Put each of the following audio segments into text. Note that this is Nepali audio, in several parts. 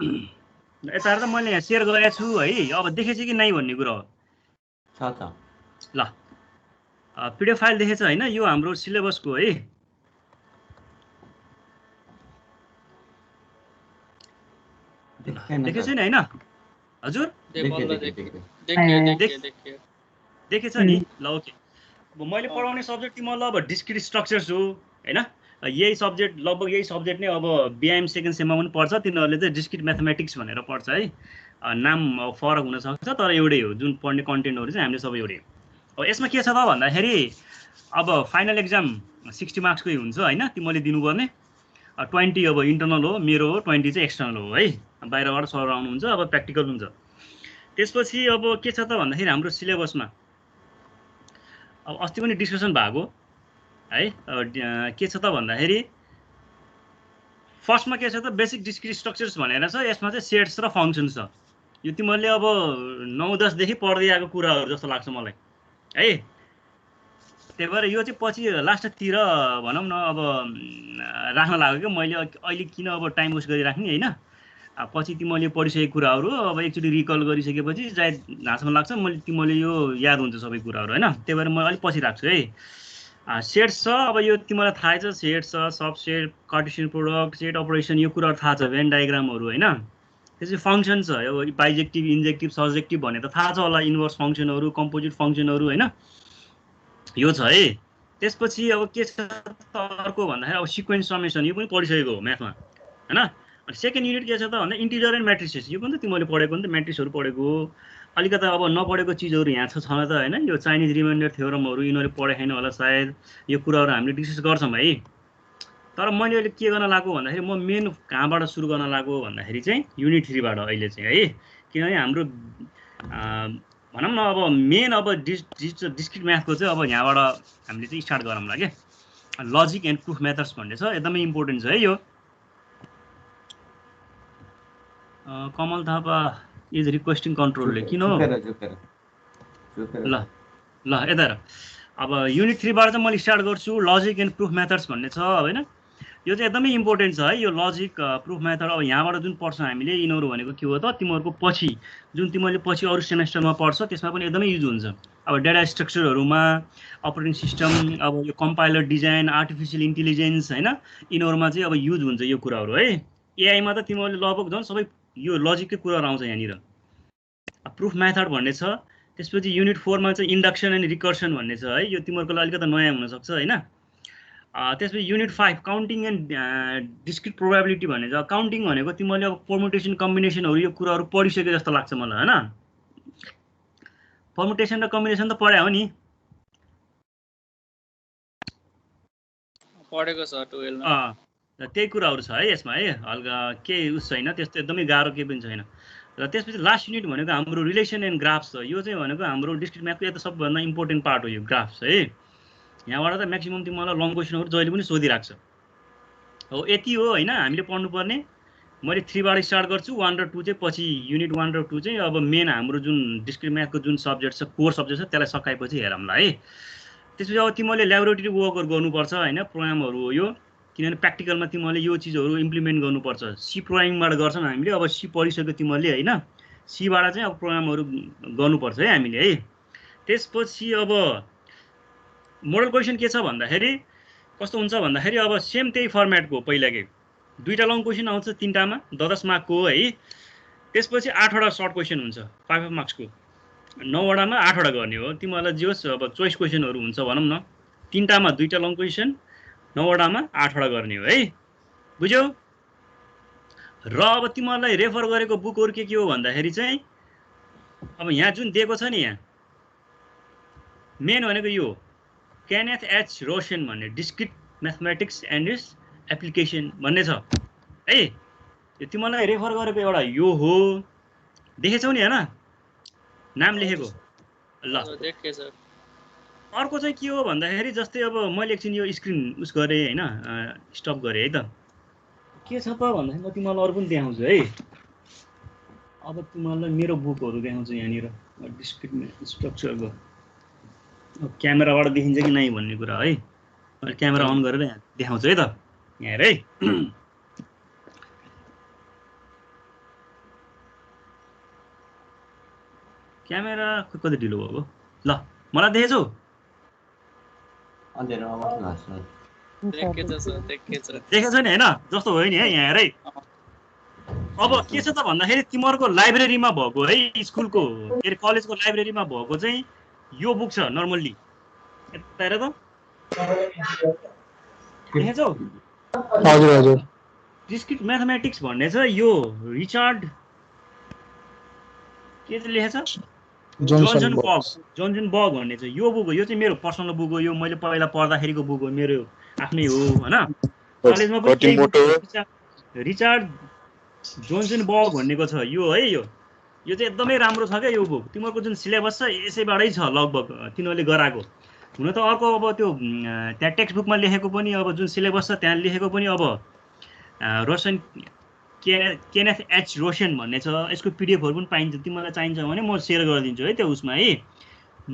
यता त मैले यहाँ सेयर गरेको छु है। अब देखेछ कि नै भन्ने कुरा हो। छ त ल पिडिएफ फाइल देखेछ हैन? यो हाम्रो सिलेबसको है। देखेछ नि हैन? हजुर देखेछ नि? ल ओके। अब मैले पढाउने सब्जेक्ट तिमीलाई अब डिस्क्रिट स्ट्रक्चर्स हो हैन? यही सब्जेक्ट लगभग यही सब्जेक्ट नै अब बिआइएम सेकेन्ड सेममा पनि पढ्छ। तिनीहरूले चाहिँ डिस्क्रिट म्याथमेटिक्स भनेर पढ्छ है। नाम फरक हुन सक्छ तर एउटै हो। जुन पढ्ने कन्टेन्टहरु चाहिँ हामीले सबै एउटै हो। अब यसमा के छ त भन्दाखेरि अब फाइनल एक्जाम 60 मार्क्सकै हुन्छ हैन? तिमीले दिनुपर्ने 20 अब इन्टरनल हो, मेरो हो, 20 चाहिँ एक्सटर्नल हो है। बाहिरबाट सर आउनुहुन्छ, अब प्र्याक्टिकल हुन्छ। त्यसपछि अब के छ त भन्दाखेरि हाम्रो सिलेबसमा अब अस्ति पनि डिस्कसन भएको है। के छ त भन्दाखेरि फर्स्टमा के छ त बेसिक डिस्क्रिट स्ट्रक्चर्स भनेर छ। यसमा चाहिँ सेट्स र फङ्क्सन्स छ। यो तिमीहरूले अब 9-10 देखि पढ्दै आएको कुराहरू जस्तो लाग्छ मलाई है। त्यही भएर यो चाहिँ पछि लास्टतिर भनौँ न अब राख्न लाग्यो कि मैले अहिले किन अब टाइम वेस्ट गरिराख्ने हैन। पछि तिमीले पढिसकेको कुराहरू अब एकचोटि रिकल गरिसकेपछि सायद हाँस्न लाग्छ। मैले तिमीले यो याद हुन्छ सबै कुराहरू हैन। त्यही भएर म अलिक पछि राख्छु है। सेट्स छ। अब यो तिमीलाई थाहै छ सेट छ, subset, Cartesian product, set operation, यो कुराहरू थाहा छ, भेन डायग्रामहरू हैन। त्यसपछि फङ्क्सन छ। अब बाइजेक्टिभ, इन्जेक्टिभ, सब्जेक्टिभ भन्ने त थाहा छ होला। इन्भर्स फङ्क्सनहरू, कम्पोजिट फङ्क्सनहरू हैन, यो छ है। त्यसपछि अब के छ अर्को भन्दाखेरि अब सिक्वेन्स समेसन, यो पनि पढिसकेको हो म्याथमा हैन। अनि सेकेन्ड युनिट के छ त भन्दा इन्टिजर एन्ड म्याट्रिसेस, यो पनि त तिमीले पढेको नि त, म्याट्रिक्सहरू पढेको हो। अलिकति अब नपढेको चिजहरू यहाँ छ न त हैन। यो चाइनिज रिमाइन्डर थ्योरमहरू यिनीहरू पढे छैन होला सायद। यो कुराहरू हामीले डिस्कस गर्छौँ है। तर मैले अहिले के गर्न लागु भन्दाखेरि म मेन कहाँबाट सुरु गर्न लागु भन्दाखेरि चाहिँ युनिट 3 बाट अहिले चाहिँ है। किनभने हाम्रो भनौँ न अब मेन अब डिस्क्रिट म्याथको चाहिँ अब यहाँबाट हामीले चाहिँ स्टार्ट गरौँला के। लजिक एन्ड प्रुफ मेथड्स भन्ने छ, एकदमै इम्पोर्टेन्ट छ है यो। कमल थापा इज रिक्वेस्टिङ कन्ट्रोलले किन हो? ल ल यता हेर। अब युनिट 3 बाट चाहिँ मैले स्टार्ट गर्छु। लजिक एन्ड प्रुफ मेथड्स भन्ने छ हैन। यो चाहिँ एकदमै इम्पोर्टेन्ट छ है। यो लजिक प्रुफ मेथड अब यहाँबाट जुन पढ्छ हामीले, यिनीहरू भनेको के हो त तिमीहरूको पछि जुन तिमीले पछि अरू सेमेस्टरमा पढ्छ त्यसमा पनि एकदमै युज हुन्छ। अब डेटा स्ट्रक्चरहरूमा, अपरेटिङ सिस्टम, अब यो कम्पाइलर डिजाइन, आर्टिफिसियल इन्टेलिजेन्स हैन, यिनीहरूमा चाहिँ अब युज हुन्छ यो कुराहरू है। एआईमा त तिमीहरूले लगभग झन् सबै यो लजिककै कुराहरू आउँछ यहाँनिर। प्रुफ मेथड भन्ने छ। त्यसपछि युनिट 4 मा चाहिँ इन्डक्सन एन्ड रिकर्सन भन्ने छ है। यो तिमीहरूको लागि अलिकति नयाँ हुनसक्छ हैन। त्यसपछि unit 5 counting and discrete probability भन्ने छ। काउन्टिङ भनेको तिमीले अब परमुटेसन कम्बिनेसनहरू यो कुराहरू पढिसके जस्तो लाग्छ मलाई हैन। परमुटेसन र कम्बिनेसन त पढायो नि, पढेको छ 12 मा। त्यही कुराहरू छ है यसमा है। हल्का केही उस छैन, त्यस्तो एकदमै गाह्रो केही पनि छैन। र त्यसपछि लास्ट युनिट भनेको हाम्रो रिलेसन एन्ड ग्राफ्स छ। यो चाहिँ भनेको हाम्रो डिस्क्रिट म्याथको एउटा सबभन्दा इम्पोर्टेन्ट पार्ट हो यो ग्राफ्स है। यहाँबाट त म्याक्सिमम तिमीलाई लङ क्वेसनहरू जहिले पनि सोधिराख्छ। हो यति हो हैन हामीले पढ्नुपर्ने। मैले 3 बाट स्टार्ट गर्छु। 1 र 2 चाहिँ पछि युनिट 1 र 2 चाहिँ अब मेन हाम्रो जुन डिस्क्रिट म्याथको जुन सब्जेक्ट छ, कोर सब्जेक्ट छ, त्यसलाई सकाएपछि हेरौँला है। त्यसपछि अब तिमीले ल्याबोरेटरी वर्कहरू गर्नुपर्छ हैन। प्रोग्रामहरू हो यो, किनभने प्र्याक्टिकलमा तिमीले यो चिजहरू इम्प्लिमेन्ट गर्नुपर्छ। सी प्रोग्रामिङबाट गर्छौँ हामीले। अब सी पढिसक्यो तिमीले हैन, सीबाट चाहिँ अब प्रोग्रामहरू गर्नुपर्छ है हामीले है। त्यसपछि अब मोडल क्वेसन के छ भन्दाखेरि कस्तो हुन्छ भन्दाखेरि अब सेम त्यही फर्मेटको पहिलाकै 2टा लङ क्वेसन आउँछ 3टामा 10 मार्कको है। त्यसपछि 8वटा सर्ट क्वेसन हुन्छ 5 मार्क्सको। 9वटामा 8वटा गर्ने हो। तिमीहरूलाई जे होस् अब चोइस क्वेसनहरू हुन्छ भनौँ न। 3टामा 2टा लङ क्वेसन, 9वटामा 8वटा गर्ने हो है। बुझ्यौ? र अब तिमीहरूलाई रेफर गरेको बुकहरू के हो भन्दाखेरि चाहिँ अब यहाँ जुन दिएको छ नि, यहाँ मेन भनेको यो केनेथ एच रोशन भन्ने discrete mathematics and it's application भन्ने छ है। यो तिमीलाई रेफर गरेको एउटा यो हो। देखेछौ नि हैन नाम लेखेको? ल देखेछ। अर्को चाहिँ के हो भन्दाखेरि जस्तै अब मैले एकछिन यो स्क्रिन उस गरेँ हैन, स्टप गरेँ है त। के छ त भन्दाखेरि म तिमीलाई अरू पनि देखाउँछु है। अब तिमीलाई मेरो बुकहरू देखाउँछु यहाँनिर डिस्क्रिट स्ट्रक्चरको। क्यामेराबाट देखिन्छ कि नै भन्ने कुरा है। मैले क्यामेरा अन गरेर यहाँ देखाउँछु है त। यहाँ हेर है। क्यामेरा कति ढिलो भएको ल मलाई देखेछौ देखेको छैन हैन जस्तो भयो नि है यहाँ हेर है अब के छ त भन्दाखेरि तिमीहरूको लाइब्रेरीमा भएको है स्कुलको के अरे कलेजको लाइब्रेरीमा भएको चाहिँ यो बुक छ नर्मल्ली यता हेर त देखेछौ हजुर हजुर डिस्क्रिट म्याथमेटिक्स भन्ने छ यो रिचार्ड के चाहिँ लेखेछ जोन्सन बग भन्ने चाहिँ यो बुक हो यो चाहिँ मेरो पर्सनल बुक हो यो मैले पहिला पढ्दाखेरिको बुक हो मेरो आफ्नै हो हैन कलेजमा पनि रिचार्ड जोन्सन बग भन्नेको छ यो है यो चाहिँ एकदमै राम्रो छ क्या यो बुक तिमीहरूको जुन सिलेबस छ यसैबाटै छ लगभग तिनीहरूले गराएको हुन त अर्को अब त्यो त्यहाँ टेक्स्ट बुकमा लेखेको पनि अब जुन सिलेबस छ त्यहाँ लेखेको पनि अब रोशन केनेथ एच रोशन भन्ने छ यसको पिडिएफहरु पनि पाइन्छ तिमीलाई चाहिन्छ भने म शेयर गरिदिन्छु है त्यो उसमा है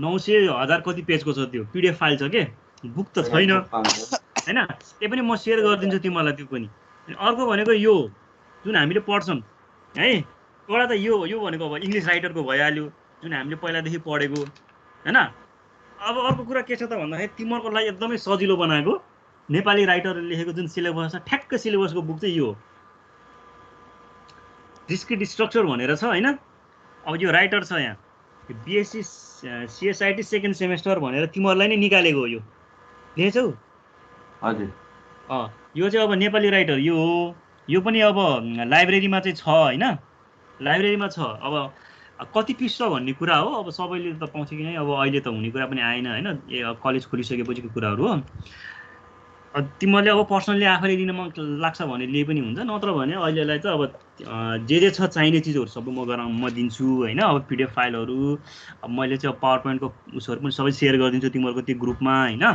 900,000 कति पेजको छ त्यो पिडिएफ फाइल छ के बुक त छैन हैन त्यही पनि म शेयर गरिदिन्छु तिमीलाई त्यो पनि अर्को भनेको यो जुन हामीले पढ्छौं है एउटा त यो भनेको अब इंग्लिश राइटरको भइहाल्यो जुन हामीले पहिलादेखि पढेको हैन अब अर्को कुरा के छ त भन्दाखेरि तिमीहरूको लागि एकदमै सजिलो बनाएको नेपाली राइटरले लेखेको जुन सिलेबस छ ठ्याक्क सिलेबसको बुक चाहिँ यो डिस्क्रिट स्ट्रक्चर भनेर छ हैन अब यो राइटर छ यहाँ बीएससी सीएसआईटी सेकेन्ड सेमेस्टर भनेर तिमीहरूलाई नै निकालेको हो यो देखेछौ हजुर यो चाहिँ अब नेपाली राइटर यो हो यो पनि अब लाइब्रेरीमा चाहिँ छ हैन लाइब्रेरीमा छ अब कति पिस छ भन्ने कुरा हो अब सबैले त पाउँछ कि नै अब अहिले त हुने कुरा पनि आएन हैन कलेज खोलिसकेपछिको कुराहरु हो तिमीले अब पर्सनली आफैले लिन मन लाग्छ भने लिए पनि हुन्छ नत्र भने अहिलेलाई त अब जे छ चाहिने चीजहरु सबै म दिन्छु हैन अब पीडीएफ फाइलहरु अब मैले चाहिँ पावर पोइन्टको उसहरु पनि सबै शेयर गरिदिन्छु तिमीहरुको त्यो ग्रुपमा हैन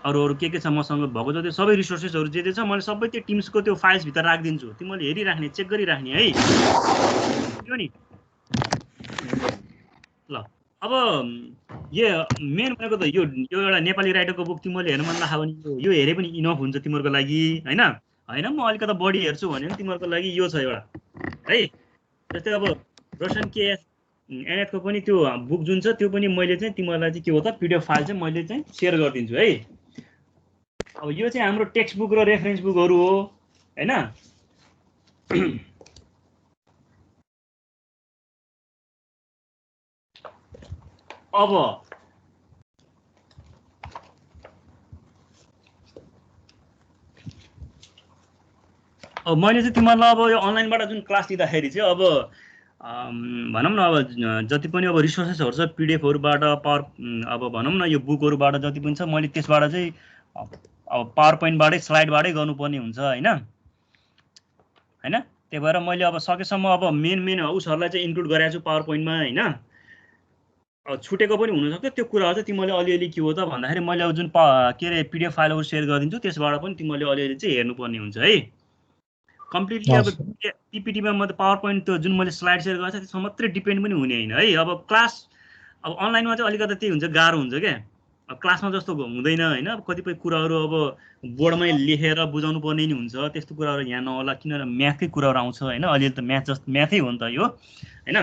अरु के छ मसँग भएको जति सबै रिसोर्सेसहरु जे छ मैले सबै त्यो टिम्सको त्यो फाइल्स भित्र राख्दिन्छु तिमीले हेरिराख्ने चेक गरिराख्ने है यो नि ल अब यो मेन भनेको त यो एउटा नेपाली राइटरको बुक तिमीले हेर्न मन लाग्यो भने यो हेरे पनि इनफ हुन्छ तिमीहरुको लागि हैन म अलिकति बढी हेर्छु भने तिमीहरुको लागि यो छ एउटा है जस्तै अब रोशन के एनएथ को पनि त्यो बुक जुन छ त्यो पनि मैले चाहिँ तिमीहरुलाई चाहिँ के हो त पीडीएफ फाइल चाहिँ मैले चाहिँ शेयर गरिदिन्छु है अब यो चाहिँ हाम्रो टेक्स्ट बुक र रेफरेन्स बुकहरु हो हैन अब मैले चाहिँ तिमीहरुलाई अब यो अनलाइनबाट जुन क्लास दिँदाखेरि चाहिँ अब भनौं न अब जति पनि अब रिसोर्सेसहरु छ पीडीएफहरुबाट अब भनौं न यो बुकहरुबाट जति पनि छ मैले त्यसबाट चाहिँ अब पावर पोइन्टबाटै स्लाइडबाटै गर्नुपर्ने हुन्छ हैन त्यही भएर मैले अब सकेसम्म अब मेन उसहरुलाई चाहिँ इन्क्लुड गरेको छु पावर पोइन्टमा हैन छुटेको पनि हुन सक्छ त्यो कुराहरु चाहिँ तिमीले अलिअलि के हो त भन्दाखेरि मैले अब जुन के रे पीडीएफ फाइलहरु शेयर गरिदिन्छु त्यसबाट पनि तिमीले अलिअलि चाहिँ हेर्नुपर्ने हुन्छ है कम्प्लिटली अब पीपीटीमा म त पावर पोइन्ट त्यो जुन मैले स्लाइड शेयर गरेको छु त्यसमा मात्रै डिपेन्ड पनि हुने हैन है अब क्लास अब अनलाइनमा चाहिँ अलिकति त्यही हुन्छ गाह्रो हुन्छ के अब क्लासमा जस्तो हुँदैन हैन अब कतिपय कुराहरु अब बोर्डमै लेखेर बुझाउनु पर्ने नि हुन्छ त्यस्तो कुराहरु यहाँ नहोला किनभने म्याथकै कुराहरु आउँछ हैन अलिअलि त म्याथ जस्तो म्याथै हो नि त यो हैन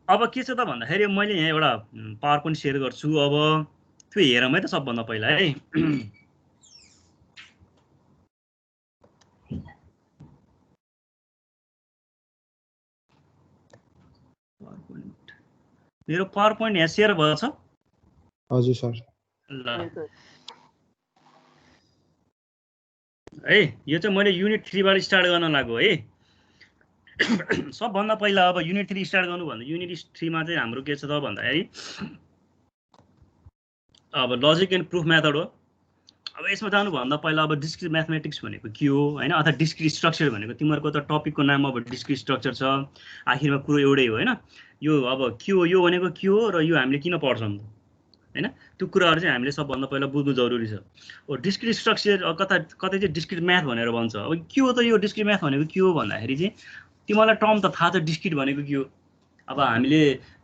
अब के छ त भन्दाखेरि मैले यहाँ एउटा पावर पोइन्ट शेयर गर्छु अब त्यो हेरौँ है त सबभन्दा पहिला है मेरो पावर पोइन्ट यहाँ शेयर भएको छ हजुर सर ल है यो चाहिँ मैले युनिट 3 बाट स्टार्ट गर्न लाग्यो है सबभन्दा पहिला अब युनिट 3 स्टार्ट गर्नु भन्दा युनिट 3 मा चाहिँ हाम्रो के छ त भन्दाखेरि अब लजिक एन्ड प्रुफ मेथड हो अब यसमा जानु भन्दा पहिला अब डिस्क्रिट म्याथमेटिक्स भनेको के हो हैन अथवा डिस्क्रिट स्ट्रक्चर भनेको तिमीहरुको त टपिकको नाम अब डिस्क्रिट स्ट्रक्चर छ आखिरमा कुरो एउटै हो हैन यो अब के हो यो भनेको के हो र यो हामीले किन पढ्छौं हैन त्यो कुराहरु चाहिँ हामीले सबभन्दा पहिला बुझ्नु जरुरी छ ओ डिस्क्रिट स्ट्रक्चर कतै चाहिँ डिस्क्रिट म्याथ भनेर भन्छ अब के हो त यो डिस्क्रिट म्याथ भनेको के हो भन्दाखेरि चाहिँ तिमीलाई टर्म त थाहा छ डिस्क्रिट भनेको के हो अब हामीले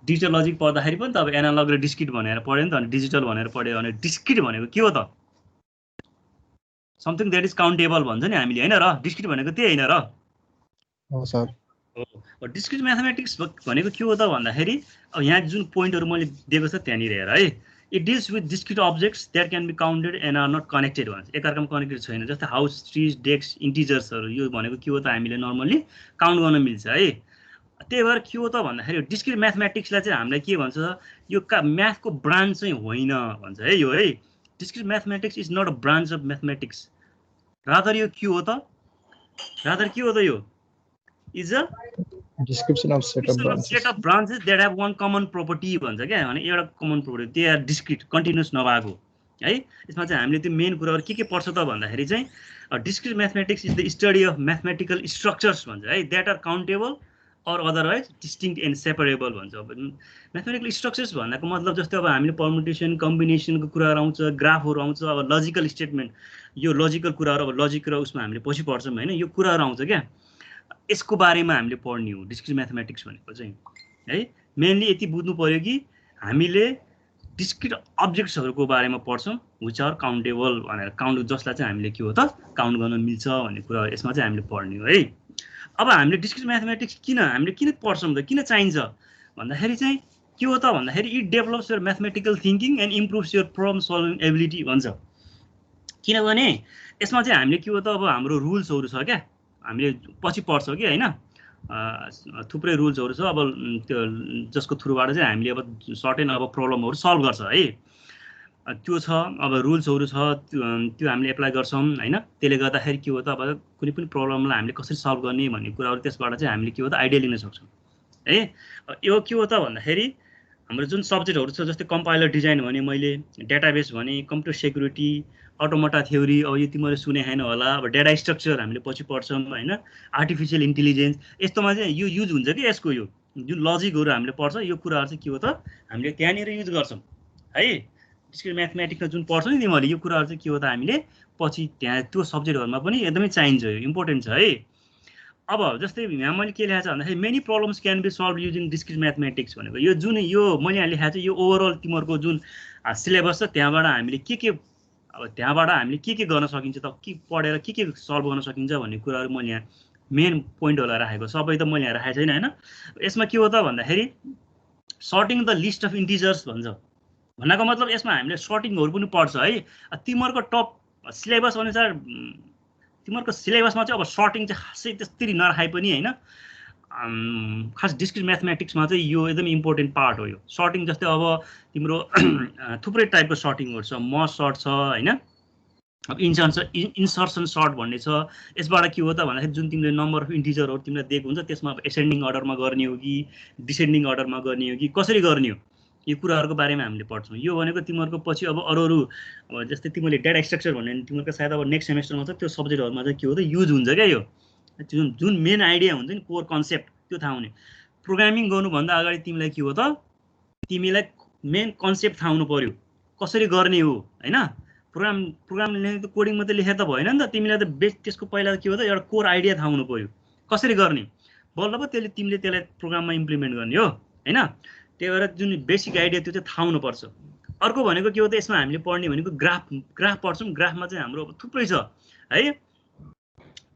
डिजिटल लजिक पढ्दाखेरि पनि त अब एनालग र डिस्क्रिट भनेर पढ्यो नि त अनि डिजिटल भनेर पढ्यो भने डिस्क्रिट भनेको के हो त समथिङ दैट इज काउन्टेबल भन्छ नि हामीले हैन र डिस्क्रिट भनेको त्यही हैन र हो सर हो डिस्क्रिट म्याथमेटिक्स भनेको के हो त भन्दाखेरि अब यहाँ जुन पोइन्टहरु मैले दिएको छ त्यहाँनिर हेर है it deals with discrete objects that can be counted and are not connected भन्छ एकअर्कामा कनेक्टेड छैन जस्तै हाउस ट्रिज डेस्क इन्टिजर्सहरु यो भनेको के हो त हामीले नर्मली काउन्ट गर्न मिल्छ है त्यही भएर के हो त भन्दाखेरि डिस्क्रिट म्याथमेटिक्सलाई चाहिँ हामीलाई के भन्छ यो म्याथको ब्रान्च चाहिँ होइन भन्छ है यो है discrete mathematics is not a branch of mathematics rather यो के हो त यो is a description of set of branches that have one common property भन्छ क्या भने एउटा common property they are discrete continuous नभएको है यसमा चाहिँ हामीले त्यो मेन कुराहरु के पर्छ त भन्दाखेरि चाहिँ discrete mathematics is the study of mathematical structures भन्छ है that are countable or otherwise distinct and separable भन्छ अब mathematical structures भन्नको मतलब जस्तै अब हामीले permutation combination को कुराहरु आउँछ ग्राफहरु आउँछ अब लजिकल स्टेटमेन्ट यो लजिकल कुराहरु अब लजिक र उसमा हामीले पछि पढ्छौं हैन यो कुराहरु आउँछ क्या यसको बारेमा हामीले पढ्ने हो डिस्क्रिट म्याथमेटिक्स भनेको चाहिँ है मेनली यति बुझ्नु पर्यो कि हामीले डिस्क्रिट अब्जेक्ट्सहरुको बारेमा पढ्छौं व्हिच आर काउन्टेबल भनेर काउन्ट जसलाई चाहिँ हामीले के हो त काउन्ट गर्न मिल्छ भन्ने कुरा यसमा चाहिँ हामीले पढ्ने हो है अब हामीले डिस्क्रिट म्याथमेटिक्स हामीले किन पढ्छौं त किन चाहिन्छ भन्दाखेरि चाहिँ के हो त भन्दाखेरि it develops your mathematical thinking and improves your problem solving ability भन्छ किनभने यसमा चाहिँ हामीले के हो त अब हाम्रो रुल्सहरु छ क्या हामीले पछि पढ्छौं कि हैन थुप्रै रुल्सहरु छ अब त्यो जसको थ्रुबाट चाहिँ हामीले अब सर्टेन अब प्रब्लमहरु सल्भ गर्छ है त्यो छ अब रुल्सहरु छ त्यो हामीले एप्लाई गर्छौं हैन त्यसले गर्दाखेरि के हो त अब कुनै पनि प्रब्लमलाई हामीले कसरी सल्भ गर्ने भन्ने कुराहरु त्यसबाट चाहिँ हामीले के हो त आइडिया लिन सक्छौं है यो के हो त भन्दाखेरि हाम्रो जुन सब्जेक्टहरु छ जस्तै कम्पाइलर डिजाइन भने मैले डेटाबेस भने कम्प्युटर सेक्युरिटी अटोमाटा थ्योरी अब यो तिमीले सुने हैन होला अब डेटा स्ट्रक्चर हामीले पछि पढ्छौं हैन आर्टिफिशियल इन्टेलिजेन्स यस्तोमा चाहिँ यो युज हुन्छ के यसको यो जुन लजिकहरु हामीले पढ्छ यो कुराहरु चाहिँ के हो त हामीले त्यहाँनिर युज गर्छौं है डिस्क्रिट म्याथमेटिक्समा जुन पढ्छौं नि तिमीले यो कुराहरु चाहिँ के हो त हामीले पछि त्यहाँ त्यो सब्जेक्टहरुमा पनि एकदमै चाहिन्छ यो इम्पोर्टेन्ट छ है अब जस्तै यहाँ मैले के लेखेको छ भन्दाखेरि many problems can be solved using discrete mathematics भनेको यो जुन यो मैले यहाँ लेखेको छु यो ओभरअल तिमीहरुको जुन सिलेबस छ त्यहाँबाट हामीले के अब त्यहाँबाट हामीले के गर्न सकिन्छ त के पढेर के सल्भ गर्न सकिन्छ भन्ने कुराहरु मैले यहाँ मेन पोइन्टहरुलाई राखेको सबै त मैले यहाँ राखेको छैन हैन यसमा के हो त भन्दाखेरि shirting the list of integers भन्छ भन्नको मतलब यसमा हामीले सर्टिङहरु पनि पढ्छ है तिमीहरुको टप सिलेबस अनुसार तिमीहरुको सिलेबसमा चाहिँ अब सर्टिङ चाहिँ खासै त्यस्तरी नराखे पनि हैन खास डिस्क्रिट म्याथमेटिक्समा चाहिँ यो एकदम इम्पोर्टेन्ट पार्ट हो यो सर्टिङ जस्तै अब तिम्रो थुप्रै टाइपको सर्टिङहरु छ मर्ज सर्ट छ हैन अब इन्सर्सन सर्ट भन्ने छ यसबाट के हो त भन्दाखेरि जुन तिमीले नम्बर अफ इन्टिजरहरु तिमीलाई दिएको हुन्छ त्यसमा एसेन्डिङ अर्डरमा गर्ने हो कि डिसेन्डिङ अर्डरमा गर्ने हो कि कसरी गर्ने हो यो कुराहरुको बारेमा हामीले पढ्छौं यो भनेको तिमीहरुको पछि अब अरु अब जस्तै तिमीले डेटा स्ट्रक्चर भन्ने तिमीहरुको सायद अब नेक्स्ट सेमेस्टरमा छ त्यो सब्जेक्टहरुमा चाहिँ के हो त युज हुन्छ के यो जुन मेन आइडिया हुन्छ नि कोर कन्सेप्ट त्यो थाहा हुने प्रोग्रामिङ गर्नु भन्दा अगाडि तिमीलाई के हो त तिमीलाई मेन कन्सेप्ट थाहा हुनु पर्यो कसरी गर्ने हो हैन प्रोग्राम लेख्ने त कोडिङ मात्रै लेखे त भएन नि त तिमीलाई त बेस त्यसको पहिला के हो त एउटा कोर आइडिया थाहा हुनु पर्यो कसरी गर्ने बल्ल पो तिमीले त्यसलाई प्रोग्राममा इम्प्लिमेन्ट गर्ने हो हैन त्यही भएर जुन बेसिक आइडिया त्यो चाहिँ थाहा हुनु पर्छ अर्को भनेको के हो त यसमा हामीले पढ्ने भनेको ग्राफ पढ्छौं ग्राफमा चाहिँ हाम्रो थुप्रै छ है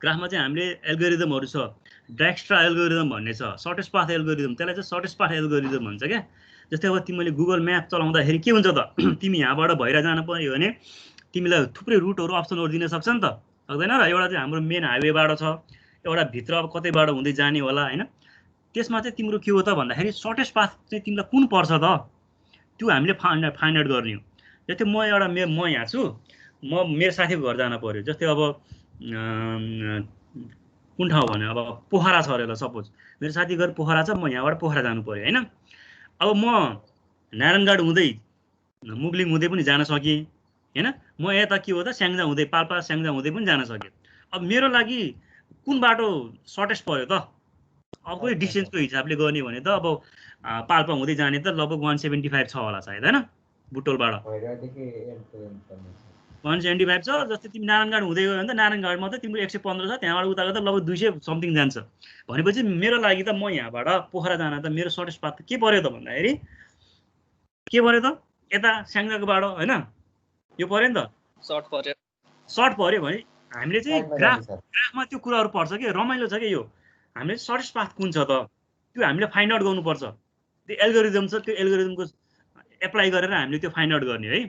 ग्राफमा चाहिँ हामीले एल्गोरिदमहरु छ डायक्स्ट्रा एल्गोरिदम भन्ने छ सर्टेस्ट पाथ एल्गोरिदम त्यसलाई चाहिँ सर्टेस्ट पाथ एल्गोरिदम भन्छ क्या जस्तै अब तिमीले गुगल म्याप चलाउँदाखेरि के हुन्छ त तिमी यहाँबाट भएर जान पर्यो भने तिमीलाई थुप्रै रुटहरु अप्सनहरु दिन सक्छ नि त सक्दैन र एउटा चाहिँ हाम्रो मेन हाइवेबाट छ एउटा भित्र अब कतैबाट हुँदै जाने होला हैन त्यसमा चाहिँ तिम्रो के हो त भन्दाखेरि सर्टेस्ट पाथ चाहिँ तिमीलाई कुन पर्छ त त्यो हामीले फाइन्ड आउट गर्ने हो जस्तै म यहाँ छु म मेरो साथीको घर जान पर्यो जस्तै अब कुन ठाउँ भने अब पोखरा छ अरे ल सपोज मेरो साथी घर पोखरा छ म यहाँबाट पोखरा जानु पर्यो हैन अब म नारायणगढ हुँदै मुगलिङ हुँदै पनि जान सके हैन म यता के हो त स्याङ्जा हुँदै पाल्पा स्याङ्जा हुँदै पनि जान सके अब मेरो लागि कुन बाटो सर्टेस्ट पर्यो त अब कोही डिस्टेन्सको हिसाबले गर्ने भने त अब पाल्पा हुँदै जाने त लगभग 175 छ होला सायद हैन बुटोलबाट 175 छ जस्तै तिमी नारायणगढ हुँदै गयो भने त नारायणगढमा त तिम्रो 115 छ त्यहाँबाट उता गर्दा लगभग 200 समथिङ जान्छ भनेपछि मेरो लागि त म यहाँबाट पोखरा जान त मेरो सर्टेस्ट पाथ के पर्यो त भन्दाखेरि के पर्यो त यता स्याङ्जाको बाटो हैन यो पर्यो नि त सर्ट पर्यो भने हामीले चाहिँ ग्राफमा त्यो कुराहरु पर्छ के रमाइलो छ के यो हामीले सर्टेस्ट पाथ कुन छ त त्यो हामीले फाइन्ड आउट गर्नुपर्छ। त्यो एल्गोरिदम छ, त्यो एल्गोरिदमको एप्लाई गरेर हामीले त्यो फाइन्ड आउट गर्ने है।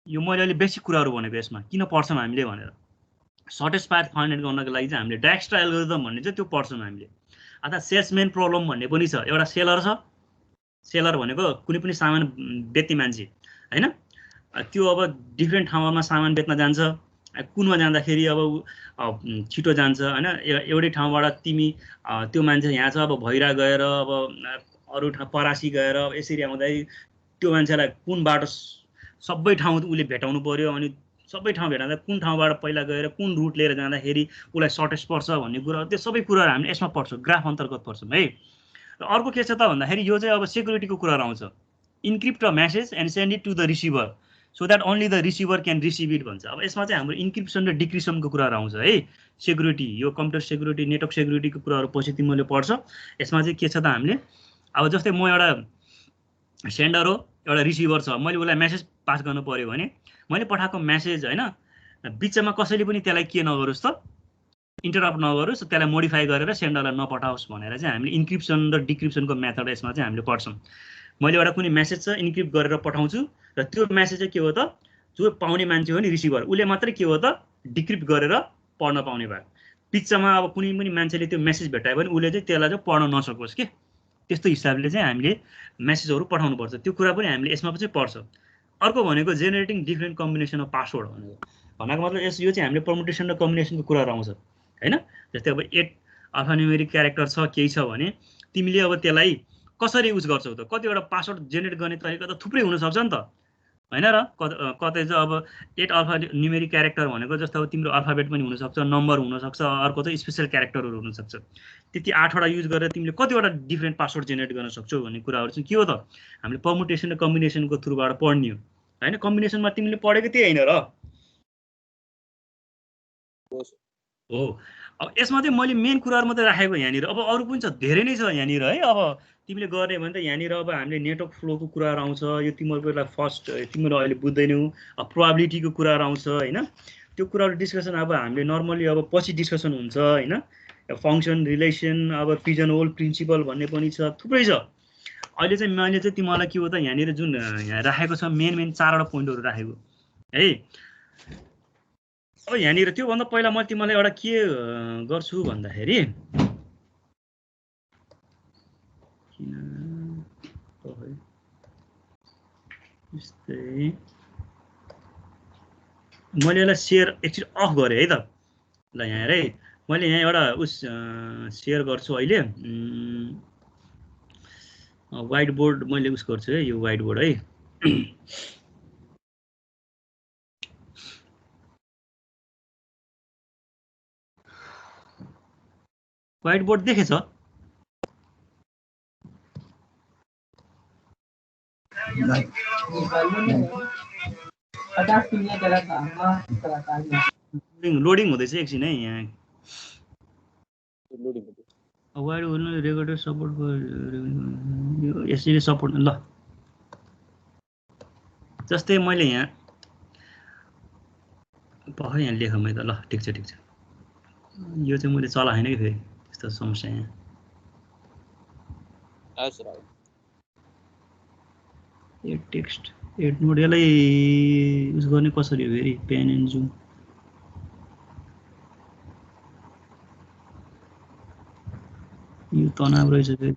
यो मैले अहिले बेसिक कुराहरू भनेको यसमा किन पढ्छौँ हामीले भनेर। सर्टेस्ट पाथ फाइन्ड आउट गर्नको लागि चाहिँ हामीले डायक्स्ट्रा एल्गोरिदम भन्ने चाहिँ त्यो पढ्छौँ हामीले। अथवा सेल्सम्यान प्रब्लम भन्ने पनि छ। एउटा सेलर छ, सेलर भनेको कुनै पनि सामान बेच्ने मान्छे हैन। त्यो अब डिफ्रेन्ट ठाउँमा सामान बेच्न जान्छ, कुनमा जाँदाखेरि अब छिटो जान्छ हैन। एउटै ठाउँबाट तिमी त्यो मान्छे यहाँ छ, अब भैरा गएर अब अरू ठाउँ परासी गएर यसरी आउँदाखेरि त्यो मान्छेलाई कुन बाटो सबै ठाउँ उसले भेटाउनु पर्यो। अनि सबै ठाउँ भेटाउँदा कुन ठाउँबाट पहिला गएर कुन रुट लिएर जाँदाखेरि उसलाई सर्टेस्ट पर्छ भन्ने कुरा, त्यो सबै कुराहरू हामीले यसमा पढ्छौँ, ग्राफ अन्तर्गत पढ्छौँ है। र अर्को के छ त भन्दाखेरि यो चाहिँ अब सेक्युरिटीको कुराहरू आउँछ। Encrypt a message and send it to the receiver so that only the receiver can receive it भन्छ। अब यसमा चाहिँ हाम्रो इन्क्रिप्सन र डिक्रिप्सनको कुराहरू आउँछ है। सेक्युरिटी, यो कम्प्युटर सेक्युरिटी, नेटवर्क सेक्युरिटीको कुराहरू पछि तिमीले पढ्छ। यसमा चाहिँ के छ त हामीले अब जस्तै म एउटा सेन्डर हो, एउटा रिसिभर छ, मैले उसलाई मेसेज पास गर्नु पर्यो भने मैले पठाएको मेसेज हैन बिचमा कसैले पनि त्यसलाई के नगरोस् त, इन्टरप्ट नगरोस्, त्यसलाई मोडिफाई गरेर सेन्डरलाई नपठाओस् भनेर चाहिँ हामीले इन्क्रिप्सन र डिक्रिप्सनको मेथड यसमा चाहिँ हामीले पढ्छौँ। मैले एउटा कुनै मेसेज छ इन्क्रिप्ट गरेर पठाउँछु र त्यो मेसेज चाहिँ के हो त, जो पाउने मान्छे हो नि रिसिभर, उसले मात्रै के हो त डिक्रिप्ट गरेर पढ्न पाउने भयो। बिचमा अब कुनै पनि मान्छेले त्यो मेसेज भेटायो भने उसले चाहिँ त्यसलाई चाहिँ पढ्न नसकोस् के, त्यस्तो हिसाबले चाहिँ हामीले मेसेजहरू पठाउनुपर्छ। त्यो कुरा पनि हामीले यसमा चाहिँ पढ्छ। अर्को भनेको generating different combination of password भनेको मतलब यो चाहिँ हामीले पर्मुटेसन र कम्बिनेसनको कुराहरू आउँछ हैन। जस्तै अब 8 अल्फान्युमेरिक क्यारेक्टर छ केही छ भने तिमीले अब त्यसलाई कसरी युज गर्छौ त, कतिवटा पासवर्ड जेनेरेट गर्ने तरिका त थुप्रै हुनसक्छ नि त हैन। र कतै चाहिँ अब 8 अल्फान्युमेरिक क्यारेक्टर भनेको जस्तो अब तिम्रो अल्फाबेट पनि हुनसक्छ, नम्बर हुनसक्छ, अर्को चाहिँ स्पेसल क्यारेक्टरहरू हुनसक्छ। त्यति 8वटा युज गरेर तिमीले कतिवटा डिफ्रेन्ट पासवर्ड जेनेरेट गर्न सक्छौ भन्ने कुराहरू चाहिँ के हो त हामीले पर्मुटेसन र कम्बिनेसनको थ्रुबाट पढ्ने हो हैन। कम्बिनेसनमा तिमीले पढेको त्यही हैन र हो। अब यसमा चाहिँ मैले मेन कुराहरू मात्रै राखेको यहाँनिर, अब अरू पनि छ, धेरै नै छ यहाँनिर है। अब तिमीले गर्ने भने त यहाँनिर अब हामीले नेटवर्क फ्लोको कुराहरू आउँछ, यो तिमीहरूको फर्स्ट तिमीहरू अहिले बुझ्दैनौ। प्रोबेबिलिटीको कुराहरू आउँछ हैन। त्यो कुराहरू डिस्कसन अब हामीले नर्मली अब पछि डिस्कसन हुन्छ हैन। फङ्सन, रिलेसन, अब पिजन होल प्रिन्सिपल भन्ने पनि छ, थुप्रै छ। अहिले चाहिँ मैले चाहिँ तिमीलाई के हो त यहाँनिर जुन यहाँ राखेको छ मेन 4वटा पोइन्टहरू राखेको है। अब यहाँनिर त्योभन्दा पहिला म तिमीलाई एउटा के गर्छु भन्दाखेरि यस्तै मैले यसलाई सेयर एकछिन अफ गरेँ है त। ल यहाँ हेर है, मैले यहाँ एउटा सेयर गर्छु अहिले। व्हाइट बोर्ड मैले गर्छु है, यो व्हाइट बोर्ड है। व्हाइट बोर्ड देखेछ? लोडिङ हुँदैछ एकछिन है यहाँ। व्हाइट बोर्ड रेकर्डर सपोर्ट यसरी सपोर्ट ल। जस्तै मैले यहाँ पख यहाँ लेख मैले त ल ठिक छ यो चाहिँ मैले चलाएन कि फेरि त्यस्तो समस्या यहाँ। एड टेक्स्ट एड नोट यसलाई युज गर्ने कसरी हो फेरि पेन एन्ड जुम यो तनाव रहेछ फेरि।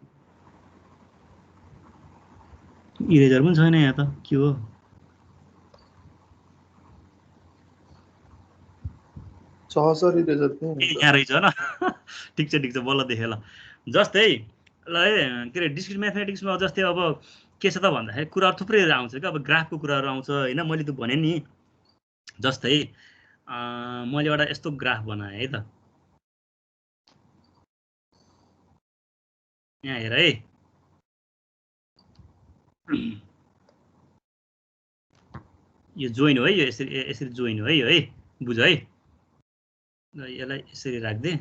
इरेजर पनि छैन यहाँ त के हो। यहाँ रहेछ ल ठिक छ बल्ल देखेँ ल। जस्तै ल के अरे डिस्क्रिट म्याथमेटिक्समा जस्तै अब के छ त भन्दाखेरि कुराहरू थुप्रै आउँछ क्या। अब ग्राफको कुराहरू आउँछ होइन। मैले त भने नि जस्तै मैले एउटा यस्तो ग्राफ बनाएँ है त। यहाँ हेर है, यो जोइन हो है, यो यसरी जोइन हो है, यो है बुझ है। ल यसलाई यसरी राख्दे,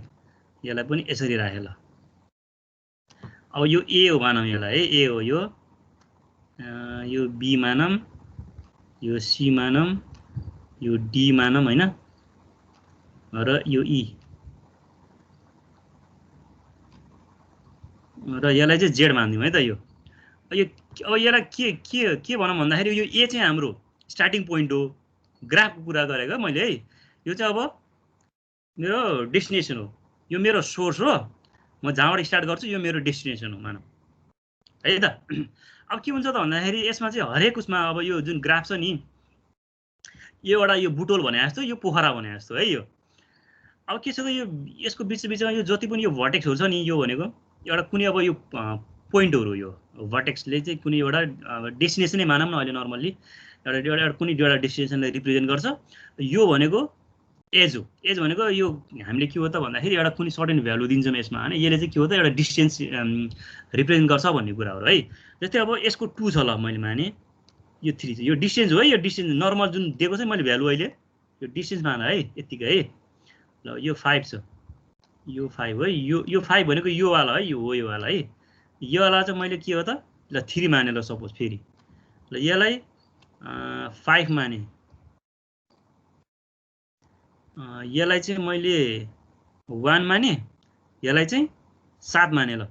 यसलाई पनि यसरी राखेँ ल। अब यो ए हो मानौँ यसलाई है, ए हो यो बी मानौँ, यो सी मानौँ, यो डी मानौँ हैन, र यो ई र यसलाई चाहिँ जेड मानिदिउँ है त यो अब यसलाई के भनौँ भन्दाखेरि यो ए चाहिँ हाम्रो स्टार्टिङ पोइन्ट हो ग्राफको कुरा गरेको मैले है यो चाहिँ अब मेरो डेस्टिनेसन हो यो मेरो सोर्स हो म जहाँबाट स्टार्ट गर्छु यो मेरो डेस्टिनेसन हो मानौँ है त अब के हुन्छ त भन्दाखेरि यसमा चाहिँ हरेक उसमा अब यो जुन ग्राफ छ नि यो एउटा यो बुटोल भने जस्तो यो पोखरा भने जस्तो है यो अब के छ त यो यसको बिचमा यो जति पनि यो भर्टेक्सहरू छ नि यो भनेको एउटा कुनै अब यो पोइन्टहरू यो भर्टेक्सले चाहिँ कुनै एउटा डेस्टिनेसनै मानौँ न अहिले नर्मल्ली एउटा कुनै एउटा डेस्टिनेसनलाई रिप्रेजेन्ट गर्छ यो भनेको एज हो एज भनेको यो हामीले के हो त भन्दाखेरि एउटा कुनै सर्टेन भ्यालु दिन्छौँ यसमा होइन यसले चाहिँ के हो त एउटा डिस्टेन्स रिप्रेजेन्ट गर्छ भन्ने कुरा हो है जस्तै अब यसको 2 छ ल मैले माने यो 3 छ यो डिस्टेन्स हो है यो डिस्टेन्स नर्मल जुन दिएको छ मैले भ्यालु अहिले यो डिस्टेन्स मान है यतिकै है ल यो 5 छ यो 5 है यो 5 भनेको यो वाला है यो हो यो वाला है यो वाला चाहिँ मैले के हो त ल 3 माने ल सपोज फेरि ल यसलाई 5 माने यसलाई चाहिँ मैले 1 माने यसलाई चाहिँ 7 माने ल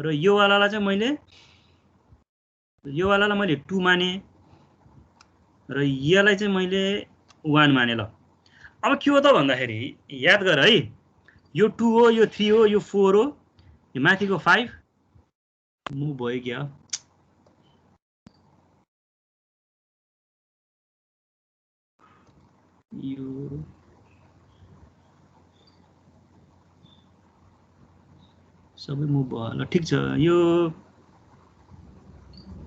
र यो वालालाई चाहिँ मैले यो वालालाई मैले 2 माने र यसलाई चाहिँ मैले 1 माने ल अब के हो त भन्दाखेरि याद गर है यो 2 हो यो 3 हो यो 4 हो यो माथिको 5 मुभ भयो क्या यो सबै मुभ भयो ल ठिक छ यो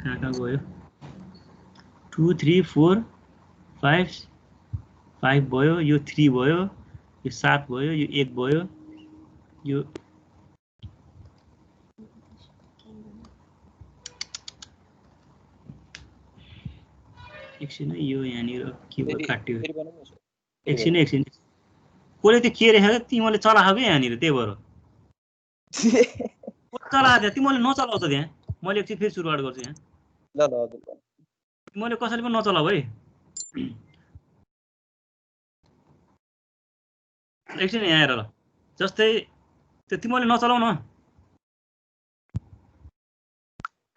कहाँ गयो 2 3 4 5 5 भयो यो 3 भयो यो 7 भयो यो 1 भयो यो एकछिन यो यहाँनिर के भयो काट्यो एकछिन कसले त्यो के रेखेको तिमीले चलाएको क्या यहाँनिर त्यही भएर चलाएको थियो तिमीले नचलाउँछ त्यहाँ मैले एकछिन फेरि सुरुवात गर्छु यहाँ मैले कसैले पनि नचलाऊ है एकछिन यहाँ आएर ल जस्तै त्यो तिमीले नचलाउ न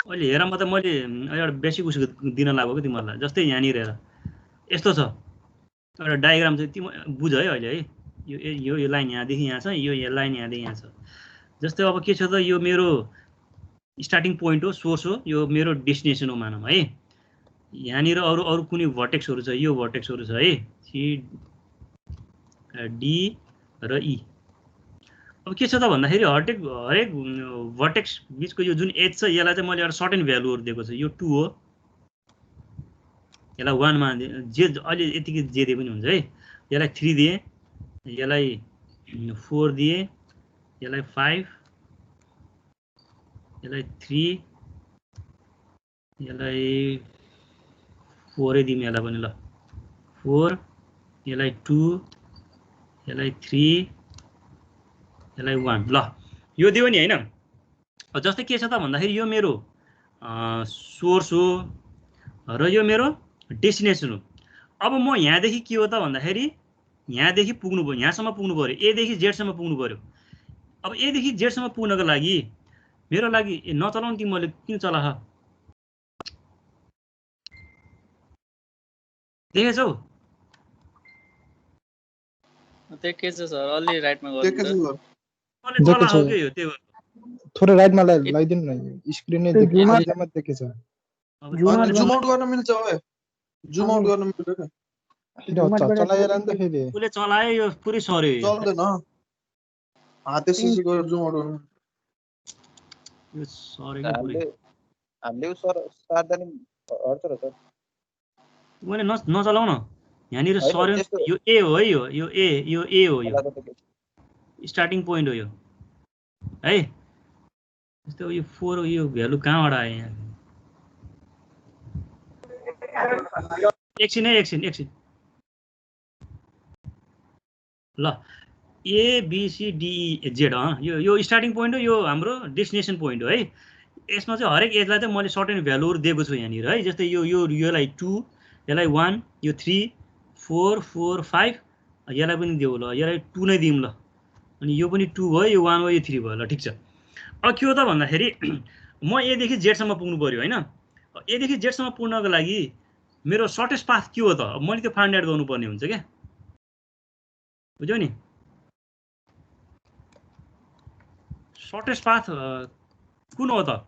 अहिले हेर म त मैले एउटा बेसिक उस दिन लाग्यो कि तिमीहरूलाई जस्तै यहाँनिर हेर यस्तो छ एउटा डायग्राम चाहिँ तिमी बुझ है अहिले है यो लाइन यहाँदेखि यहाँ छ यो लाइन यहाँदेखि यहाँ छ जस्तै अब के छ त यो मेरो स्टार्टिङ पोइन्ट हो सोर्स हो यो मेरो डेस्टिनेसन हो मानौँ है यहाँनिर अरू कुनै भर्टेक्सहरू छ यो भर्टेक्सहरू छ है सी डी र ई अब के छ त भन्दाखेरि हरेक भर्टेक्स बिचको यो जुन एज छ यसलाई चाहिँ मैले एउटा सर्टेन भ्यालुहरू दिएको छु यो 2 हो यसलाई 1 मा जे अहिले यतिकै जे दिए पनि हुन्छ है यसलाई 3 दिए यसलाई 4 दिए यसलाई 5 यसलाई 3 यसलाई 4 दिउँ यसलाई पनि ल 4 यसलाई 2 यसलाई 3 यसलाई 1 ल यो दियो नि हैन जस्तै के छ त भन्दाखेरि यो मेरो सोर्स हो र यो मेरो डेस्टिनेसन हो अब म यहाँदेखि के हो त भन्दाखेरि यहाँदेखि पुग्नु पर्यो यहाँसम्म पुग्नु पर्यो ए देखि जेड सम्म पुग्नु पर्यो अब ए देखि जेड सम्म पुग्नको लागि मेरो लागि नचलाउनु तिमीले किन चलाह देखेछौ देखेछ सर अलि राइटमा गर्नु चलाहो के हो त्यो थोरै राइटमा लगाइदिनु न स्क्रिन नै देखेछ देखेछ जुम आउट गर्न मिल्छ ओए जुम आउट गर्न मिल्छ के चलाएर नि त फेरि उले चलाए यो पुरै सर्यो चल्दैन त्यसपछि गएर जुम आउट गर्नु यो सर्यो के पुरै हामीले सर सार्दा नि हट्छ र सर मैले नचलाउ न यहाँनिर सर्यो यो ए हो है यो ए हो यो स्टार्टिङ पोइन्ट हो यो है जस्तो यो 4 हो यो भ्यालु कहाँबाट आयो यहाँ एकछिन ल A B C D E Z यो स्टार्टिङ पोइन्ट हो यो हाम्रो डेस्टिनेसन पोइन्ट हो है यसमा चाहिँ हरेक एजलाई चाहिँ मैले सर्टेन भ्यालुहरू दिएको छु यहाँनिर है जस्तै योलाई 2 यसलाई 1 यो 3 4 4 5 यसलाई पनि दिऊ ल यसलाई 2 नै दिउँ ल अनि यो पनि 2 भयो यो 1 भयो यो 3 भयो ल ठिक छ अब के हो त भन्दाखेरि म ए देखि जेड सम्म पुग्नु पर्यो हैन। ए देखि जेड सम्म पुग्नको लागि मेरो सर्टेस्ट पाथ के हो त? अब मैले त्यो फाइन्ड आउट गर्नुपर्ने हुन्छ क्या, बुझ्यौ नि? सर्टेस्ट पाथ कुन हो त?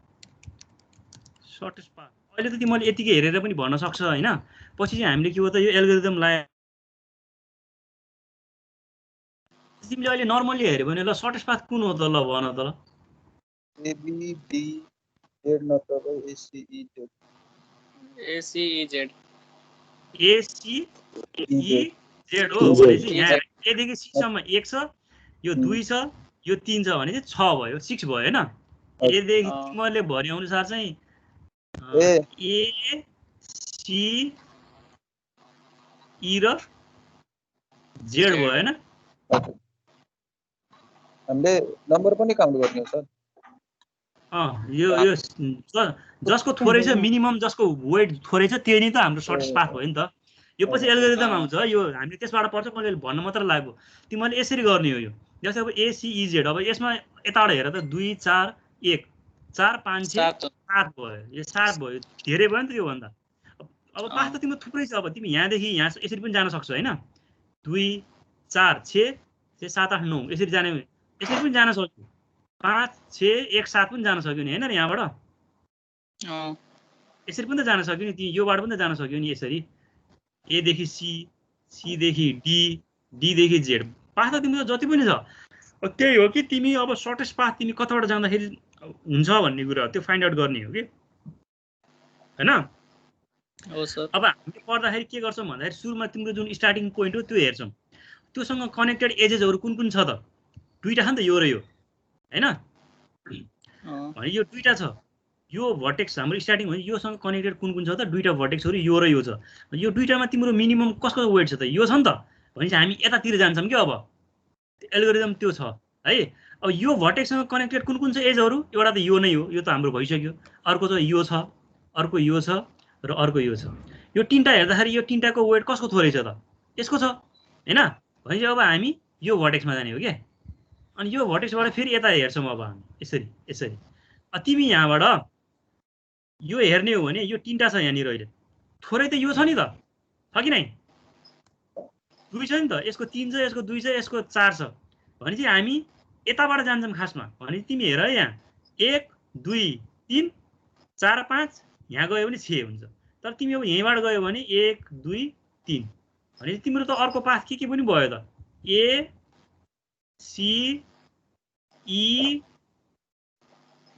सर्टेस्ट पाथ अहिले त तिमीले यतिकै हेरेर पनि भन्न सक्छ हैन। पछि चाहिँ हामीले के हो त यो एल्गोरिदम लाए तिमीले अहिले नर्मली हेर्यो भने ल सर्टेस्ट पाथ कुन हो त ल भन त ल। एबी जेड नत्र ACE Z ACE Z AC E Z हो भनेपछि यहाँ ए देखि सी सम्म 1 छ, यो 2 छ, यो 3 छ भने चाहिँ 6 भयो, 6 भयो हैन। ए देखि तिमीले भने अनुसार चाहिँ ए सी ई र जेड भयो हैन। हामीले नम्बर पनि काउन्ट गर्ने हो सर। यो जसको थोरै छ मिनिमम, जसको वेट थोरै छ त्यही नै त हाम्रो सर्टेस्ट पाथ भयो नि त। यो पछि एल्गोरिदम आउँछ, यो हामीले त्यसबाट पर्छ। मैले भन्न मात्र लाग्यो, तिमीले यसरी गर्ने हो। यो जस्तै अब एसीइजेड, अब यसमा यताबाट हेर त 2 4 1 4 5 6 7 भयो, यो 7 भयो, धेरै भयो नि त यो भन्दा। अब पाथ त तिम्रो थुप्रै छ। अब तिमी यहाँदेखि यहाँ यसरी पनि जान सक्छौ हैन, 2 4 6 7 8 9 यसरी जाने, यसरी पनि जान सक्छौ, 5 6 1 7 पनि जान सक्यो नि हैन र यहाँबाट यसरी पनि त जान सक्यो नि, तिमी योबाट पनि त जान सक्यो नि यसरी। ए देखि सी, सी देखि डी, डी देखि जेड, पाथ त तिम्रो जति पनि छ। त्यही हो कि तिमी अब सर्टेस्ट पाथ तिमी कताबाट जाँदाखेरि हुन्छ भन्ने कुरा त्यो फाइन्ड आउट गर्ने हो कि हैन। हो सर। अब हामीले पढ्दाखेरि के गर्छौँ भन्दाखेरि सुरुमा तिम्रो जुन स्टार्टिङ पोइन्ट हो त्यो हेर्छौँ, त्योसँग कनेक्टेड एजेसहरू कुन कुन छ त? दुईटा छ नि त, यो र यो हैन। भने यो दुईटा छ, यो भर्टेक्स हाम्रो स्टार्टिङ हो, योसँग कनेक्टेड कुन कुन छ त? दुईटा भर्टेक्सहरू यो र यो छ। यो दुईटामा तिम्रो मिनिमम कसको वेट छ त? यो छ नि त। भनेपछि हामी यतातिर जान्छौँ कि अब एल्गोरिदम त्यो छ है। अब यो भर्टेक्ससँग कनेक्टेड कुन कुन छ एजहरू? एउटा त यो नै हो, यो त हाम्रो भइसक्यो। अर्को त यो छ, अर्को यो छ र अर्को यो छ। यो तीनटा हेर्दाखेरि यो तीनटाको वेट कसको थोरै छ त? यसको छ हैन। भनेपछि अब हामी यो भर्टेक्समा जाने हो के। अनि यो भर्टेक्सबाट फेरि यता हेर्छौँ अब हामी यसरी यसरी। तिमी यहाँबाट यो हेर्ने हो भने यो तीनटा छ यहाँनिर, अहिले थोरै त यो छ नि त, छ कि नै? 2 छ नि त, यसको 3 छ, यसको 2 छ, यसको 4 छ। भनेपछि हामी यताबाट जान्छौँ खासमा। भने तिमी हेर है, यहाँ 1 2 3 4 5 यहाँ गयो भने 6 हुन्छ। तर तिमी अब यहीँबाट गयो भने 1 2 3 भने तिम्रो त अर्को पाथ के पनि भयो त? ए सी ई